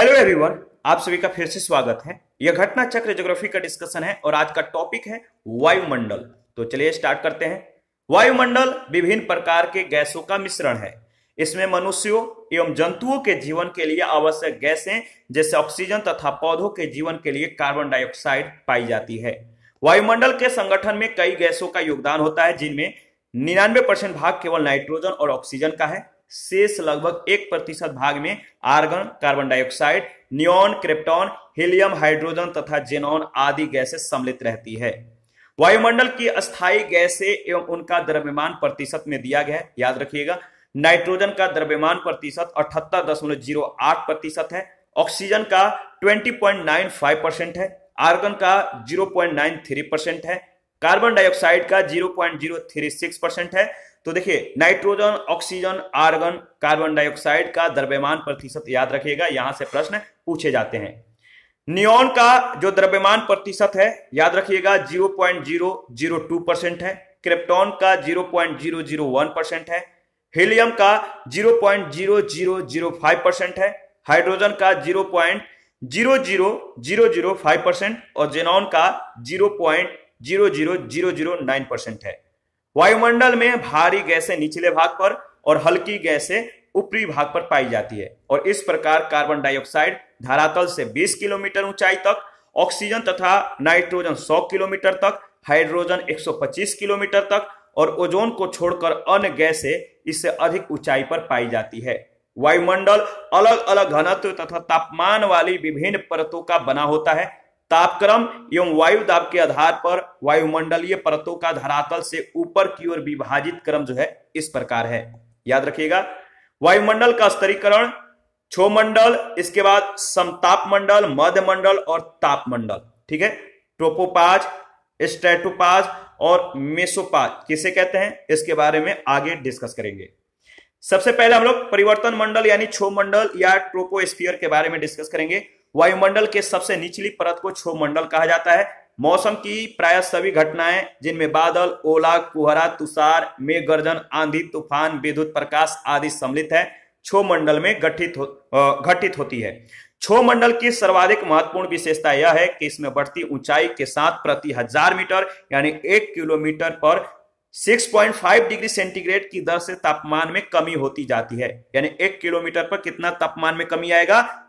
Hello everyone, आप सभी का फिर से स्वागत है। यह घटना चक्र ज्योग्राफी का डिस्कशन है और आज का टॉपिक है वायुमंडल। तो चलिए स्टार्ट करते हैं। वायुमंडल विभिन्न प्रकार के गैसों का मिश्रण है। इसमें मनुष्यों एवं जंतुओं के जीवन के लिए आवश्यक गैसें जैसे ऑक्सीजन तथा पौधों के जीवन के लिए कार्बन डाइऑक्साइड पाई जाती है। वायुमंडल के संगठन में कई गैसों का योगदान होता है, जिनमें 99% भाग केवल नाइट्रोजन और ऑक्सीजन का है। शेष लगभग 1% भाग में argon, carbon dioxide, neon, krypton, helium, hydrogen तथा जेनॉन आदि गैसें सम्मिलित रहती है। वायुमंडल की अस्थायी गैसें एवं उनका द्रव्यमान प्रतिशत में दिया गया है। याद रखिएगा, नाइट्रोजन का द्रव्यमान प्रतिशत 78.08% है, ऑक्सीजन का 20.95% है, आर्गन का 0.93% है, कार्बन डाइऑक्साइड का 0.036% है। तो देखिए, nitrogen, oxygen, argon, carbon dioxide का द्रव्यमान प्रतिशत याद रखिएगा, यहां से प्रश्न पूछे जाते हैं। नियॉन का जो द्रव्यमान प्रतिशत है याद रखिएगा 0.002% है, क्रिप्टॉन का 0.001% है, हीलियम का 0.0005% है, हाइड्रोजन का 0.00005% और जेनॉन का 0.00009% है। वायुमंडल में भारी गैसें निचले भाग पर और हल्की गैसें ऊपरी भाग पर पाई जाती है और इस प्रकार कार्बन डाइऑक्साइड धरातल से 20 किलोमीटर ऊंचाई तक, ऑक्सीजन तथा नाइट्रोजन 100 किलोमीटर तक, हाइड्रोजन 125 किलोमीटर तक और ओजोन को छोड़कर अन्य गैसें इससे अधिक ऊंचाई पर पाई जाती है। वायुमंडल अलग अलग घनत्व तथा तापमान वाली विभिन्न परतों का बना होता है। तापक्रम एवं वायु दाब के आधार पर वायुमंडलीय परतों का धरातल से ऊपर की ओर विभाजित क्रम जो है इस प्रकार है। याद रखिएगा, वायुमंडल का स्तरीकरण क्षोमंडल, इसके बाद समतापमंडल, मध्यमंडल और तापमंडल। ठीक है, ट्रोपोपाज, स्ट्रेटोपाज और मेसोपाज किसे कहते हैं, इसके बारे में आगे डिस्कस करेंगे। सबसे पहले हम लोग परिवर्तन मंडल यानी क्षोमंडल या ट्रोपोस्फियर के बारे में डिस्कस करेंगे। वायुमंडल के सबसे निचली परत को क्षोमंडल कहा जाता है। मौसम की प्राय सभी घटनाएं जिनमें बादल, ओला, कुहरा, तुषार, मेघ गर्जन, आंधी, तूफान, विद्युत प्रकाश आदि सम्मिलित है, क्षोमंडल में घटित होती है। क्षोमंडल की सर्वाधिक महत्वपूर्ण विशेषता यह है कि इसमें बढ़ती ऊंचाई के साथ प्रति 1000 मीटर यानी 1 किलोमीटर पर 6.5 डिग्री सेंटीग्रेड की दर से तापमान में कमी होती जाती है। यानी 1 किलोमीटर पर कितना तापमान में कमी आएगा,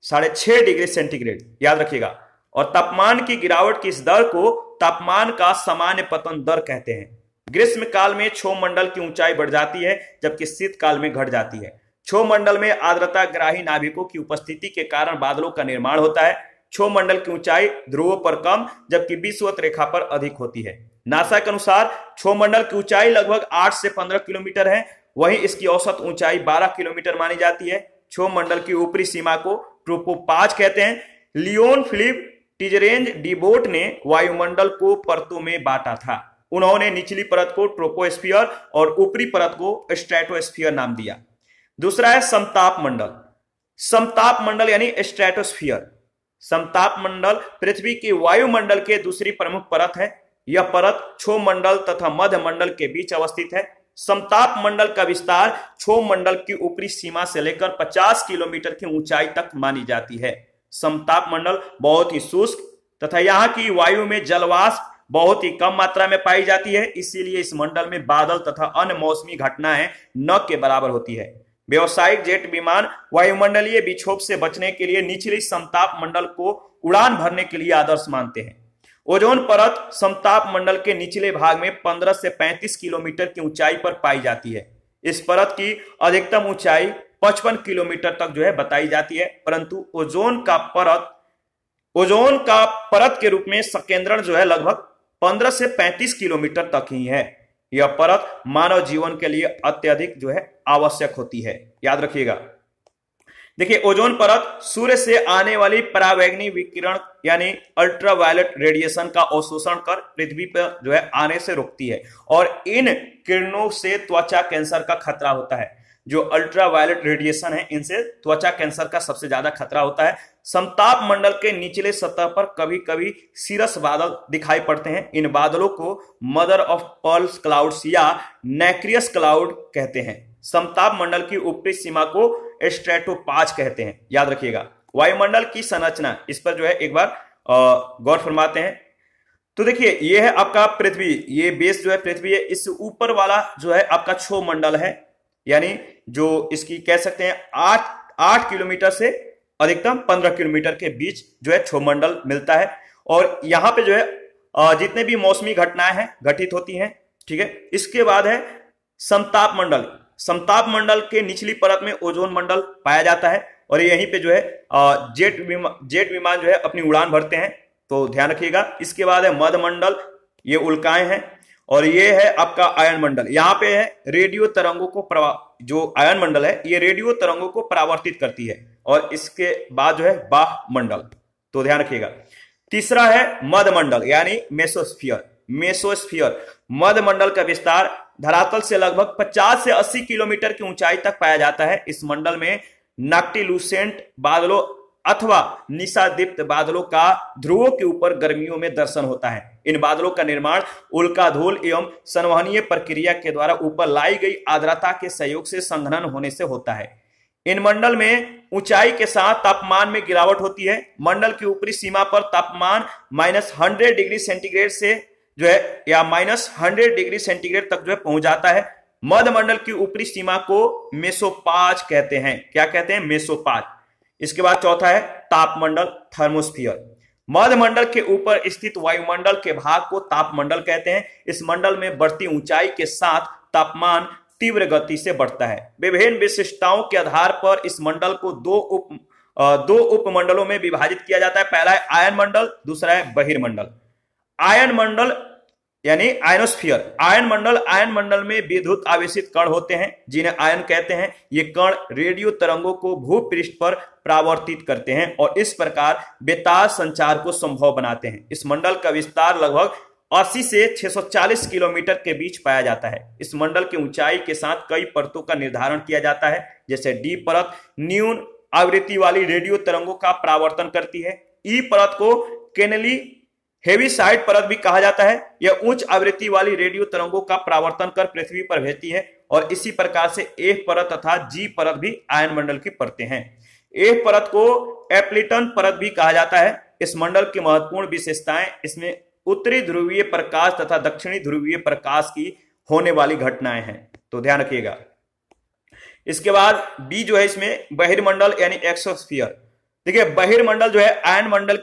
6.5 डिग्री सेंटीग्रेड। याद रखिएगा, और तापमान की गिरावट की इस दर को तापमान का सामान्य पतन दर कहते हैं। ग्रीष्म काल में क्षोमंडल की ऊंचाई बढ़ जाती है जबकि शीत काल में घट जाती है। क्षोमंडल में आर्द्रता ग्राही नाभिकों की उपस्थिति के कारण बादलों का निर्माण होता है। क्षोमंडल की ऊंचाई ध्रुवों पर कम जबकि विषुवत रेखा पर अधिक होती है। नासा के अनुसार क्षोमंडल की ऊंचाई लगभग 8 से 15 किलोमीटर है, वहीं इसकी औसत ऊंचाई 12 किलोमीटर मानी जाती है। क्षोमंडल की ऊपरी सीमा को ट्रोपोपाज कहते हैं। लियोन फिलिप टिजरेंज डिबोट ने वायुमंडल को परतों में बांटा था। उन्होंने निचली परत को ट्रोपोस्फियर और ऊपरी परत को स्ट्रेटोस्फियर नाम दिया। दूसरा है समताप मंडल। समताप मंडल यानी स्ट्रेटोस्फियर। समताप मंडल पृथ्वी की वायुमंडल के दूसरी प्रमुख परत है। यह परत क्षोमंडल तथा मध्यमंडल के बीच अवस्थित है। समताप मंडल का विस्तार क्षोमंडल की ऊपरी सीमा से लेकर 50 किलोमीटर की ऊंचाई तक मानी जाती है। समताप मंडल बहुत ही शुष्क तथा यहाँ की वायु में जलवाष्प बहुत ही कम मात्रा में पाई जाती है, इसीलिए इस मंडल में बादल तथा अन्य मौसमी घटनाएं न के बराबर होती है। व्यवसायिक जेट विमान वायुमंडलीय विक्षोभ से बचने के लिए निचली समताप मंडल को उड़ान भरने के लिए आदर्श मानते हैं। ओजोन परत समताप मंडल के निचले भाग में 15 से 35 किलोमीटर की ऊंचाई पर पाई जाती है। इस परत की अधिकतम ऊंचाई 55 किलोमीटर तक जो है बताई जाती है, परंतु ओजोन का परत के रूप में संकेंद्रण जो है लगभग 15 से 35 किलोमीटर तक ही है। यह परत मानव जीवन के लिए अत्यधिक जो है आवश्यक होती है। याद रखिएगा, देखिए, ओजोन परत सूर्य से आने वाली परावैंगनी विकिरण यानी अल्ट्रावायलेट रेडिएशन का अवशोषण कर पृथ्वी पर जो है आने से रोकती है और इन किरणों से त्वचा कैंसर का खतरा होता है। जो अल्ट्रावायलेट रेडिएशन है, इनसे त्वचा कैंसर का सबसे ज्यादा खतरा होता है। समताप मंडल के निचले सतह पर कभी कभी सीरस बादल दिखाई पड़ते हैं। इन बादलों को मदर ऑफ पर्ल्स क्लाउड्स या नैक्रियस क्लाउड कहते हैं। समताप मंडल की ऊपरी सीमा को स्ट्रेटोपाज कहते हैं। याद रखिएगा, वायुमंडल की संरचना, इस पर जो है एक बार गौर फरमाते हैं। तो देखिए ये है आपका पृथ्वी, ये बेस जो है पृथ्वी है, इस ऊपर वाला जो है आपका क्षोमंडल है, यानी जो इसकी कह सकते हैं 8 किलोमीटर से अधिकतम 15 किलोमीटर के बीच जो है क्षोमंडल मिलता है। और यहाँ पे जो है जितने भी मौसमी घटनाएं हैं घटित होती हैं, ठीक है। इसके बाद है समताप मंडल। समताप मंडल के निचली परत में ओजोन मंडल पाया जाता है और यहीं पे जो है जेट विमान जो है अपनी उड़ान भरते हैं, तो ध्यान रखिएगा। इसके बाद है मध्य मंडल, ये उल्काएं हैं। और ये है आपका आयन मंडल, यहाँ पे है रेडियो तरंगों को जो आयन मंडल है ये रेडियो तरंगों को परावर्तित करती है। और इसके बाद जो है बाह मंडल, तो ध्यान रखिएगा। तीसरा है मध्य मंडल यानी मेसोस्फीयर। मेसोस्फीयर मध्य मंडल का विस्तार धरातल से लगभग 50 से 80 किलोमीटर की ऊंचाई तक पाया जाता है। इस मंडल में नाक्टिलूसेंट बादलों अथवा निशादीप्त बादलों का ध्रुवों के ऊपर गर्मियों में दर्शन होता है। इन बादलों का निर्माण उल्का धूल एवं संवहनीय प्रक्रिया के द्वारा ऊपर लाई गई आर्द्रता के सहयोग से संघनन होने से होता है। इन मंडल में ऊंचाई के साथ तापमान में गिरावट होती है। मंडल की ऊपरी सीमा पर तापमान -100 डिग्री सेंटीग्रेड से जो है या -100 डिग्री सेंटीग्रेड तक जो है पहुंच जाता है। मध्य मंडल की ऊपरी सीमा को मेसोपाज कहते हैं। क्या कहते हैं? मेसोपाज। इसके बाद चौथा है तापमंडल, थर्मोस्फियर। मध्य मंडल के ऊपर स्थित वायुमंडल के भाग को तापमंडल कहते हैं। इस मंडल में बढ़ती ऊंचाई के साथ तापमान तीव्र गति से बढ़ता है। विभिन्न विशिष्टताओं के आधार पर इस मंडल को दो उपमंडलों में विभाजित किया जाता है। पहला है आयन मंडल, दूसरा है बहिर्मंडल। आयन मंडल यानी आयनोस्फीयर। आयन मंडल में विद्युत आवेशित कण होते हैं जिन्हें आयन कहते हैं। ये कण रेडियो तरंगों को भूपृष्ठ पर परावर्तित करते हैं और इस प्रकार बेतार संचार को संभव बनाते हैं। इस मंडल का विस्तार लगभग 80 से 640 किलोमीटर के बीच पाया जाता है। इस मंडल की ऊंचाई के साथ कई परतों का निर्धारण किया जाता है, जैसे डी परत न्यून आवृत्ति वाली रेडियो तरंगों का परावर्तन करती है। ई परत को केनेली हेवीसाइड परत भी कहा जाता है। यह उच्च आवृत्ति वाली रेडियो तरंगों का परावर्तन कर पृथ्वी पर भेजती है। और इसी प्रकार से एफ परत तथा जी परत भी आयन मंडल की परतें हैं। एफ परत को एप्लिटन परत भी कहा जाता है। इस मंडल की महत्वपूर्ण विशेषताएं इसमें उत्तरी ध्रुवीय प्रकाश तथा दक्षिणी ध्रुवीय प्रकाश की होने वाली घटनाएं हैं, तो ध्यान रखिएगा। इसके बाद बी जो है इसमें बहिर्मंडल यानी एक्सोस्फीयर। देखिए बहिर्मंडल जो है आयन मंडल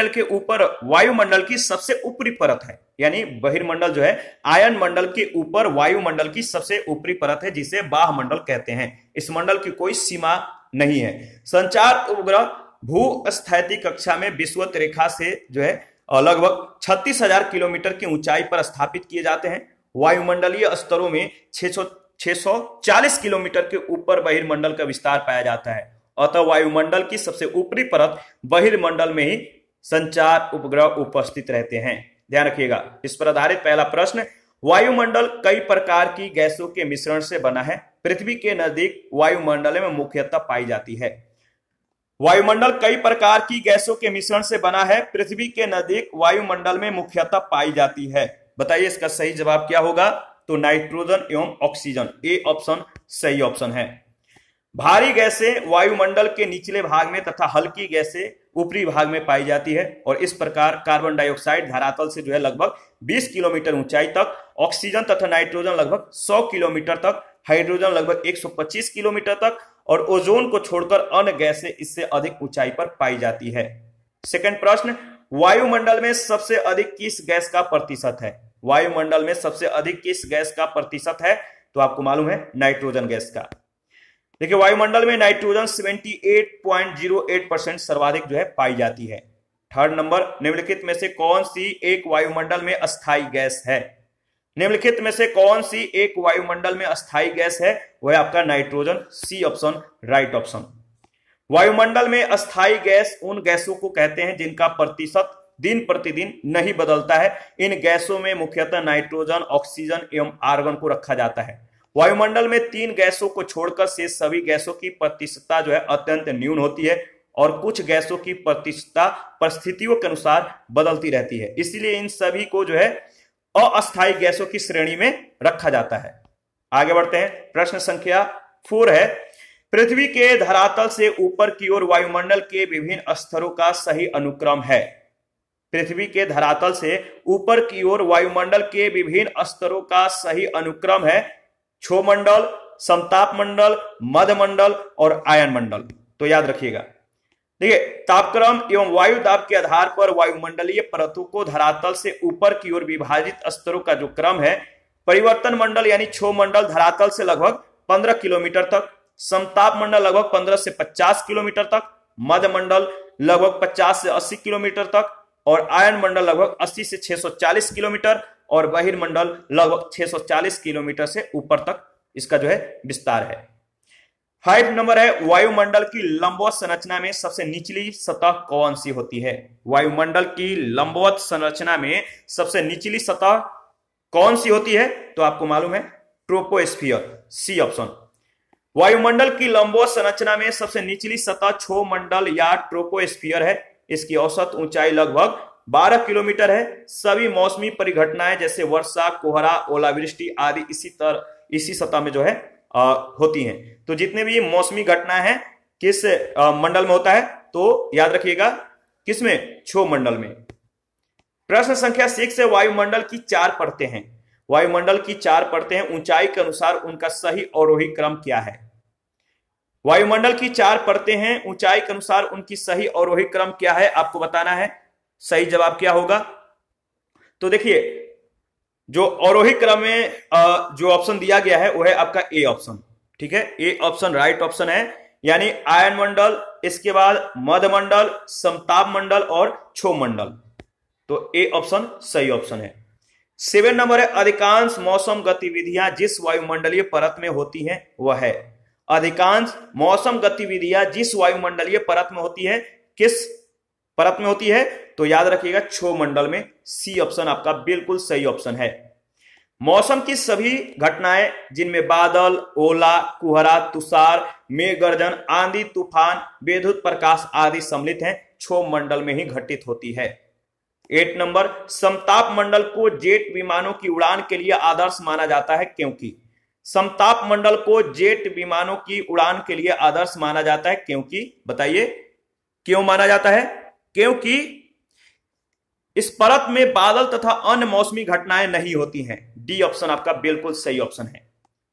के ऊपर वायुमंडल की सबसे ऊपरी परत है। यानी बहिर्मंडल जो है आयन मंडल के ऊपर वायुमंडल की सबसे ऊपरी परत है, जिसे बाह मंडल कहते हैं। इस मंडल की कोई सीमा नहीं है। संचार उपग्रह भू-स्थैतिक कक्षा में विषुवत रेखा से जो है लगभग 36,000 किलोमीटर की ऊंचाई पर स्थापित किए जाते हैं। वायुमंडलीय स्तरों में 640 किलोमीटर के ऊपर बहिर्मंडल का विस्तार पाया जाता है। अतः वायुमंडल की सबसे ऊपरी परत बहिर्मंडल में ही संचार उपग्रह उपस्थित रहते हैं। ध्यान रखिएगा। इस पर आधारित पहला प्रश्न, वायुमंडल कई प्रकार की गैसों के मिश्रण से बना है। पृथ्वी के नजदीक वायुमंडल में मुख्यतः पाई जाती है। वायुमंडल कई प्रकार की गैसों के मिश्रण से बना है। पृथ्वी के नजदीक वायुमंडल में मुख्यतः पाई जाती है। बताइए इसका सही जवाब क्या होगा? तो नाइट्रोजन एवं ऑक्सीजन, ए ऑप्शन सही ऑप्शन है। भारी गैसें वायुमंडल के निचले भाग में तथा हल्की गैसें ऊपरी भाग में पाई जाती है। और इस प्रकार कार्बन डाइऑक्साइड धरातल से जो है लगभग 20 किलोमीटर ऊंचाई तक, ऑक्सीजन तथा नाइट्रोजन लगभग 100 किलोमीटर तक, हाइड्रोजन लगभग 125 किलोमीटर तक और ओजोन को छोड़कर अन्य गैसें इससे अधिक ऊंचाई पर पाई जाती है। सेकंड प्रश्न, वायुमंडल में सबसे अधिक किस गैस का प्रतिशत है? वायुमंडल में सबसे अधिक किस गैस का प्रतिशत है? तो आपको मालूम है नाइट्रोजन गैस का। देखिए वायुमंडल में नाइट्रोजन 78.08% सर्वाधिक जो है पाई जाती है। थर्ड नंबर, निम्नलिखित में से कौन सी एक वायुमंडल में अस्थायी गैस है? निम्नलिखित में से कौन सी एक वायुमंडल में अस्थायी गैस है? वह आपका nitrogen, C option right option. वायुमंडल में अस्थायी गैस उन गैसों को कहते हैं जिनका प्रतिशत दिन प्रतिदिन नहीं बदलता है। इन गैसों में मुख्यतः नाइट्रोजन, ऑक्सीजन एवं आर्गन को रखा जाता है। वायुमंडल में 3 गैसों को छोड़कर शेष सभी गैसों की प्रतिशतता जो है अत्यंत न्यून होती है और कुछ गैसों की प्रतिशतता परिस्थितियों के अनुसार बदलती रहती है। इसलिए इन सभी को जो है अस्थायी गैसों की श्रेणी में रखा जाता है। आगे बढ़ते हैं। प्रश्न संख्या 4 है, पृथ्वी के धरातल से ऊपर की ओर वायुमंडल के विभिन्न स्तरों का सही अनुक्रम है। पृथ्वी के धरातल से ऊपर की ओर वायुमंडल के विभिन्न स्तरों का सही अनुक्रम है क्षोमंडल, समताप मंडल, मध्यमंडल और आयन मंडल। तो याद रखिएगा, देखिए तापक्रम एवं वायु दाब के आधार पर वायुमंडलीय परतों को धरातल से ऊपर की ओर विभाजित स्तरों का जो क्रम है, परिवर्तन मंडल यानी क्षोमंडल धरातल से लगभग 15 किलोमीटर तक, समताप मंडल लगभग 15 से 50 किलोमीटर तक, मध्यमंडल लगभग 50 से 80 किलोमीटर तक और आयन मंडल लगभग 80 से 640 किलोमीटर और बहिर्मंडल लगभग 640 किलोमीटर से ऊपर तक इसका जो है विस्तार है। 5 नंबर है, वायुमंडल की लंबवत संरचना में सबसे निचली सतह कौन सी होती है? वायुमंडल की लंबवत संरचना में सबसे निचली सतह कौन सी होती है? तो आपको मालूम है ट्रोपोस्फियर, सी ऑप्शन। वायुमंडल की लंबवत संरचना में सबसे निचली सतह क्षोमंडल या ट्रोपोस्फियर है। इसकी औसत ऊंचाई लगभग 12 किलोमीटर है। सभी मौसमी परिघटनाएं जैसे वर्षा, कोहरा, ओलावृष्टि आदि इसी सतह में जो है होती हैं। तो जितने भी मौसमी घटनाएं हैं किस मंडल में होता है? तो याद रखिएगा किसमें? क्षोमंडल में। प्रश्न संख्या 6 है, वायुमंडल की 4 परतें हैं। वायुमंडल की 4 परतें हैं, ऊंचाई के अनुसार उनका सही अवरोही क्रम क्या है? वायुमंडल की 4 परतें हैं, ऊंचाई के अनुसार उनकी सही अवरोही क्रम क्या है? आपको बताना है सही जवाब क्या होगा। तो देखिए जो अवरोही क्रम में जो ऑप्शन दिया गया है वो है आपका ए ऑप्शन। ठीक है, ए ऑप्शन राइट ऑप्शन है, यानी आयन मंडल, इसके बाद मध्यमंडल, समताप मंडल और क्षोमंडल। तो ए ऑप्शन सही ऑप्शन है। 7 नंबर है, अधिकांश मौसम गतिविधियां जिस वायुमंडलीय परत में होती हैं वह है। अधिकांश मौसम गतिविधियां जिस वायुमंडलीय परत में होती है, किस परत में होती है? तो याद रखिएगा क्षोमंडल में। सी ऑप्शन आपका बिल्कुल सही ऑप्शन है। मौसम की सभी घटनाएं जिनमें बादल, ओला, कुहरा, तुषार, मेघ गर्जन, आंधी, तूफान, विद्युत प्रकाश आदि सम्मिलित हैं, क्षोमंडल में ही घटित होती है। 8 नंबर, समताप मंडल को जेट विमानों की उड़ान के लिए आदर्श माना जाता है क्योंकि? समताप मंडल को जेट विमानों की उड़ान के लिए आदर्श माना जाता है क्योंकि? बताइए क्यों माना जाता है? क्योंकि इस परत में बादल तथा अन्य मौसमी घटनाएं नहीं होती हैं। डी ऑप्शन आपका बिल्कुल सही ऑप्शन है।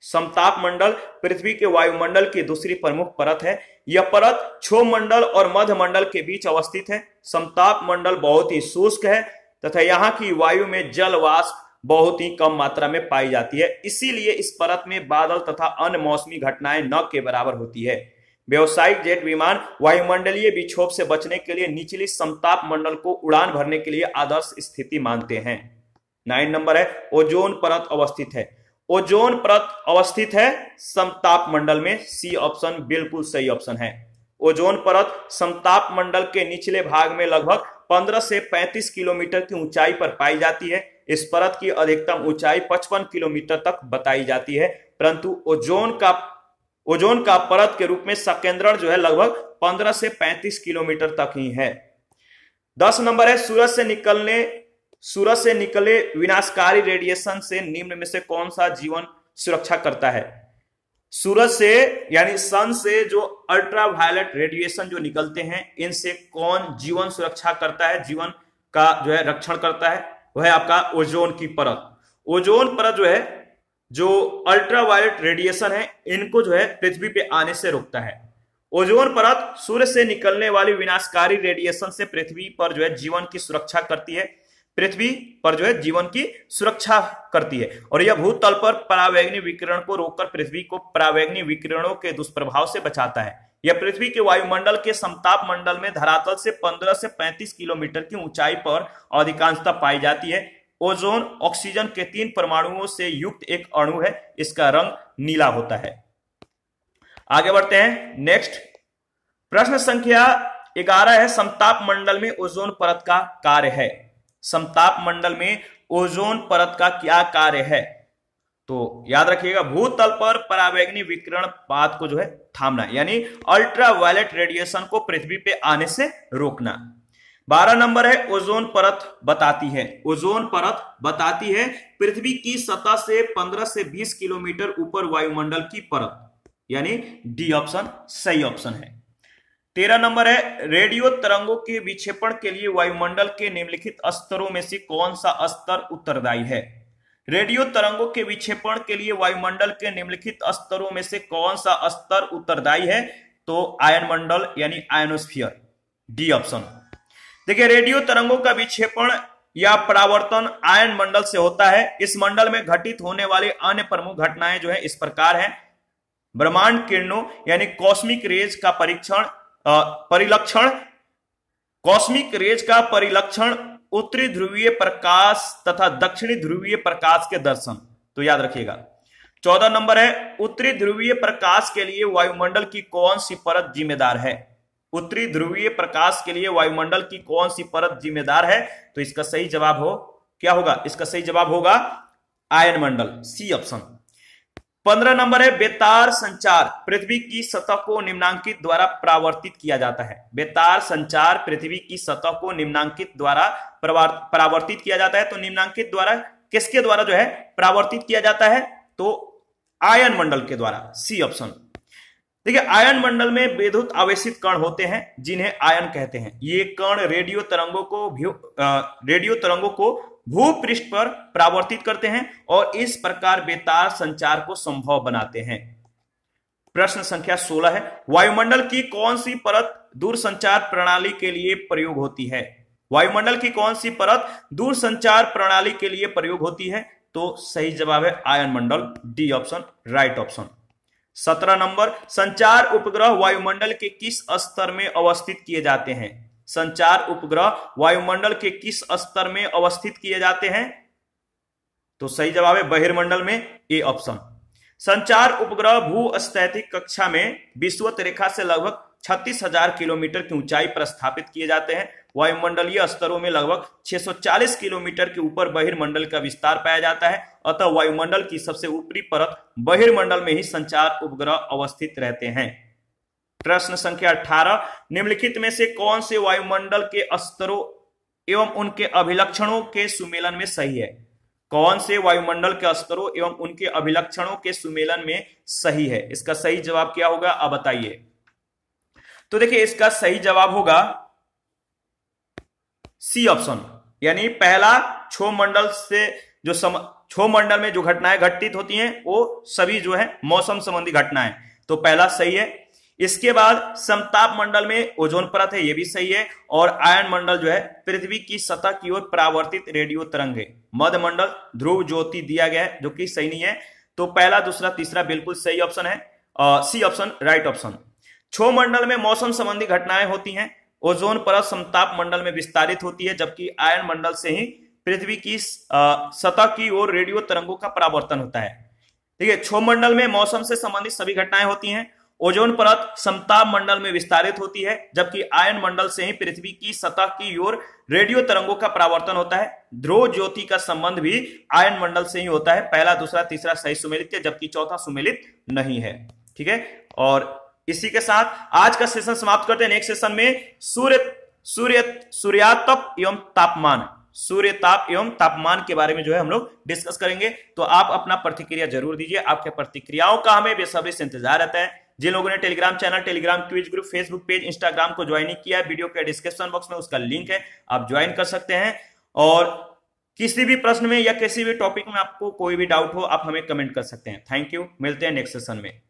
समताप मंडल पृथ्वी के वायुमंडल की दूसरी प्रमुख परत है। यह परत क्षोमंडल और मध्यमंडल के बीच अवस्थित है। समताप मंडल बहुत ही शुष्क है तथा यहाँ की वायु में जल वाष्प बहुत ही कम मात्रा में पाई जाती है, इसीलिए इस परत में बादल तथा अन्य मौसमी घटनाएं न के बराबर होती है। व्यवसायिक जेट विमान वायुमंडलीय विक्षोभ से बचने के लिए निचली समताप मंडल को उड़ान भरने के लिए आदर्श स्थिति मानते हैं। 9 नंबर है, ओजोन परत अवस्थित है। ओजोन परत अवस्थित है समताप मंडल में। सी ऑप्शन बिल्कुल सही ऑप्शन है। ओजोन परत समताप मंडल के निचले भाग में लगभग 15 से 35 किलोमीटर की ऊंचाई पर पाई जाती है। इस परत की अधिकतम ऊंचाई 55 किलोमीटर तक बताई जाती है, परंतु ओजोन का परत के रूप में सकेंद्रण जो है लगभग 15 से 35 किलोमीटर तक ही है। 10 नंबर है, सूरज से निकले विनाशकारी रेडिएशन से निम्न में से कौन सा जीवन सुरक्षा करता है? सूरज से यानी सन से जो अल्ट्रावायलेट रेडिएशन जो निकलते हैं, इनसे कौन जीवन सुरक्षा करता है, जीवन का जो है रक्षण करता है? वह है आपका ओजोन की परत। ओजोन परत जो है, जो अल्ट्रावायलेट रेडिएशन है, इनको जो है पृथ्वी पे आने से रोकता है। ओजोन परत सूर्य से निकलने वाली विनाशकारी रेडिएशन से पृथ्वी पर जो है जीवन की सुरक्षा करती है, पृथ्वी पर जो है जीवन की सुरक्षा करती है और यह भूतल पर परावैंगनी विकिरण को रोककर पृथ्वी को परावैंगनी विकिरणों के दुष्प्रभाव से बचाता है। यह पृथ्वी के वायुमंडल के समताप मंडल में धरातल से 15 से 35 किलोमीटर की ऊंचाई पर अधिकांशतः पाई जाती है। ओजोन ऑक्सीजन के 3 परमाणुओं से युक्त एक अणु है, इसका रंग नीला होता है। आगे बढ़ते हैं। नेक्स्ट प्रश्न संख्या 11 है, समताप मंडल में ओजोन परत का कार्य है। समताप मंडल में ओजोन परत का क्या कार्य है? तो याद रखिएगा, भूतल पर परावैंगनी विकिरण पाथ को जो है थामना, यानी अल्ट्रावायलेट रेडिएशन को पृथ्वी पे आने से रोकना। 12 नंबर है, ओजोन परत बताती है। ओजोन परत बताती है पृथ्वी की सतह से 15 से 20 किलोमीटर ऊपर वायुमंडल की परत। यानी डी ऑप्शन सही ऑप्शन है। 13 नंबर है, रेडियो तरंगों के विक्षेपण के लिए वायुमंडल के निम्नलिखित स्तरों में से कौन सा स्तर उत्तरदायी है? रेडियो तरंगों के विक्षेपण के लिए वायुमंडल के निम्नलिखित स्तरों में से कौन सा स्तर उत्तरदायी है? तो आयन मंडल यानी आयनोस्फीयर, डी ऑप्शन। देखिए, रेडियो तरंगों का विक्षेपण या परावर्तन आयन मंडल से होता है। इस मंडल में घटित होने वाली अन्य प्रमुख घटनाएं जो है इस प्रकार हैं। ब्रह्मांड किरणों यानी कॉस्मिक रेज का परिलक्षण, कॉस्मिक रेज का परिलक्षण, उत्तरी ध्रुवीय प्रकाश तथा दक्षिणी ध्रुवीय प्रकाश के दर्शन। तो याद रखिएगा। 14 नंबर है, उत्तरी ध्रुवीय प्रकाश के लिए वायुमंडल की कौन सी परत जिम्मेदार है? उत्तरी ध्रुवीय प्रकाश के लिए वायुमंडल की कौन सी परत जिम्मेदार है? तो इसका सही जवाब क्या होगा? इसका सही जवाब होगा आयन मंडल, सी ऑप्शन। 15 नंबर है, बेतार संचार पृथ्वी की सतह को निम्नांकित द्वारा परावर्तित किया जाता है। बेतार संचार पृथ्वी की सतह को निम्नांकित द्वारा परावर्तित किया जाता है। तो निम्नांकित द्वारा किसके द्वारा जो है परावर्तित किया जाता है? तो आयन मंडल के द्वारा, सी ऑप्शन। देखिए, आयन मंडल में विद्युत आवेशित कण होते हैं जिन्हें आयन कहते हैं। ये कण रेडियो तरंगों को भूपृष्ठ पर परावर्तित करते हैं और इस प्रकार बेतार संचार को संभव बनाते हैं। प्रश्न संख्या 16 है, वायुमंडल की कौन सी परत दूरसंचार प्रणाली के लिए प्रयोग होती है? वायुमंडल की कौन सी परत दूरसंचार प्रणाली के लिए प्रयोग होती है? तो सही जवाब है आयन मंडल, D option, right option. 17 number, संचार उपग्रह वायुमंडल के किस स्तर में अवस्थित किए जाते हैं? संचार उपग्रह वायुमंडल के किस स्तर में अवस्थित किए जाते हैं? तो सही जवाब है बहिर्मंडल में, ए ऑप्शन। संचार उपग्रह भूस्थैतिक कक्षा में विषुवत रेखा से लगभग 36,000 किलोमीटर की ऊंचाई पर स्थापित किए जाते हैं। वायुमंडलीय स्तरों में लगभग 640 किलोमीटर के ऊपर बहिर्मंडल का विस्तार पाया जाता है। अतः वायुमंडल की सबसे ऊपरी परत बहिर्मंडल में ही संचार उपग्रह अवस्थित रहते हैं। प्रश्न संख्या 18, निम्नलिखित में से कौन से वायुमंडल के स्तरों एवं उनके अभिलक्षणों के सुमेलन में सही है? कौन से वायुमंडल के स्तरों एवं उनके अभिलक्षणों के सुमेलन में सही है? इसका सही जवाब क्या होगा, आप बताइए। तो देखिए, इसका सही जवाब होगा सी ऑप्शन, यानी पहला क्षोभमंडल से जो क्षोभमंडल में जो घटनाएं घटित होती हैं वो सभी जो है मौसम संबंधी घटनाएं, तो पहला सही है। इसके बाद समताप मंडल में ओजोन परत है, ये भी सही है। और आयन मंडल जो है पृथ्वी की सतह की ओर परावर्तित रेडियो तरंग है। मध्य मंडल ध्रुव ज्योति दिया गया है, जो कि सही नहीं है। तो पहला, दूसरा, तीसरा बिल्कुल सही ऑप्शन है, सी ऑप्शन, राइट ऑप्शन। क्षोभमंडल में मौसम संबंधी घटनाएं होती हैं। ओजोन परत समताप मंडल में विस्तारित होती है, जबकि आयन मंडल से ही पृथ्वी की सतह की ओर रेडियो तरंगों का परावर्तन होता है। ठीक है, क्षोभमंडल में मौसम से संबंधित सभी घटनाएं होती हैं। ओजोन परत समताप मंडल में विस्तारित होती है, जबकि आयन मंडल से ही पृथ्वी की सतह की ओर रेडियो तरंगों का परावर्तन होता है। ध्रुव ज्योति का संबंध भी आयन मंडल से ही होता है। पहला, दूसरा, तीसरा सही सुमेलित है, जबकि चौथा सुमेलित नहीं है। ठीक है, और इसी के साथ आज का सेशन समाप्त करते हैं। नेक्स्ट सेशन में सूर्यातप एवं तापमान, सूर्य ताप एवं तापमान के बारे में जो है हम लोग डिस्कस करेंगे। तो आप अपना प्रतिक्रिया जरूर दीजिए। आपके प्रतिक्रियाओं का हमें बेसब्री से इंतजार रहता है। जिन लोगों ने Telegram channel, Telegram quiz group, Facebook page, Instagram को ज्वाइन नहीं किया है, वीडियो के डिस्क्रिप्शन बॉक्स में उसका लिंक है, आप ज्वाइन कर सकते हैं। और किसी भी प्रश्न में या किसी भी टॉपिक में आपको कोई भी डाउट हो, आप हमें कमेंट कर सकते हैं। थैंक यू, मिलते हैं नेक्स्ट सेशन में।